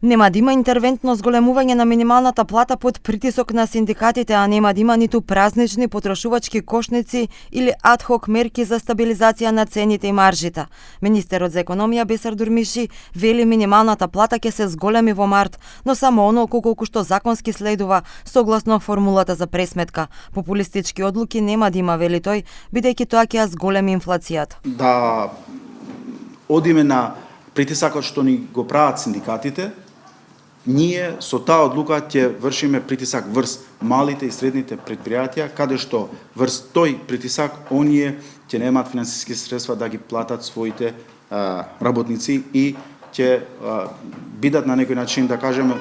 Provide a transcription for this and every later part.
Нема да има интервентно зголемување на минималната плата под притисок на синдикатите, а нема да има ниту празнични потрошувачки кошници или адхок мерки за стабилизација на цените и маржите. Министерот за економија Бесар Дурмиши вели минималната плата ќе се зголеми во март, но само онолку колку што законски следува согласно формулата за пресметка. Популистички одлуки нема да има, вели тој, бидејќи тоа ќе ја зголеми инфлацијата. Да одиме на притисакот што ни го прават синдикатите, ние со таа одлука ќе вршиме притисак врз малите и средните предпријатија, каде што врз тој притисак оние ќе немаат финансиски средства да ги платат своите работници и ќе бидат на некој начин, да кажеме,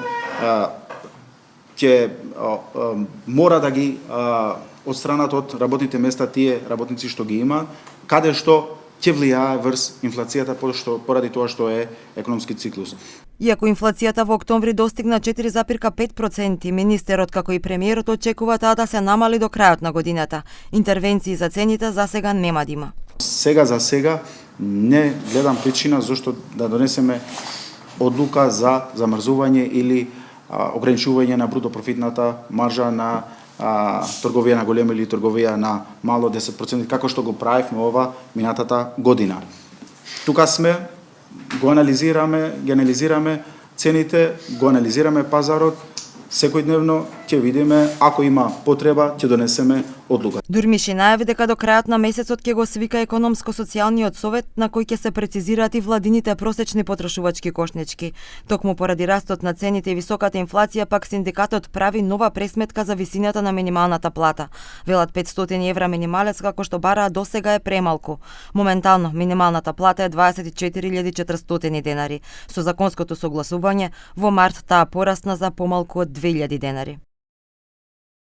ќе мора да ги отстранат од работните места тие работници што ги има, каде што ќе влијае врз инфлацијата поради тоа што е економски циклус. Иако инфлацијата во октомври достигна 4,5%, министерот како и премиерот очекува таа да се намали до крајот на годината. Интервенции за цените за сега нема да има. Сега за сега не гледам причина зашто да донесеме одлука за замрзување или ограничување на бруто профитната маржа на трговија на големо или трговија на мало 10%, како што го правивме ова минатата година. Тука сме, ги анализираме цените, го анализираме пазарот, секојдневно ќе видиме, ако има потреба, ќе донесеме одлука. Дурмиши најави дека до крајот на месецот ќе го свика економско-социјалниот совет на кој ќе се прецизираат и владините просечни потрошувачки кошнички. Токму поради растот на цените и високата инфлација, пак синдикатот прави нова пресметка за висината на минималната плата. Велат 500 евра минималец, како што бараа досега е премалку. Моментално минималната плата е 24.400 денари. Со законското согласување во март таа порасна за помалку од 2000 денари.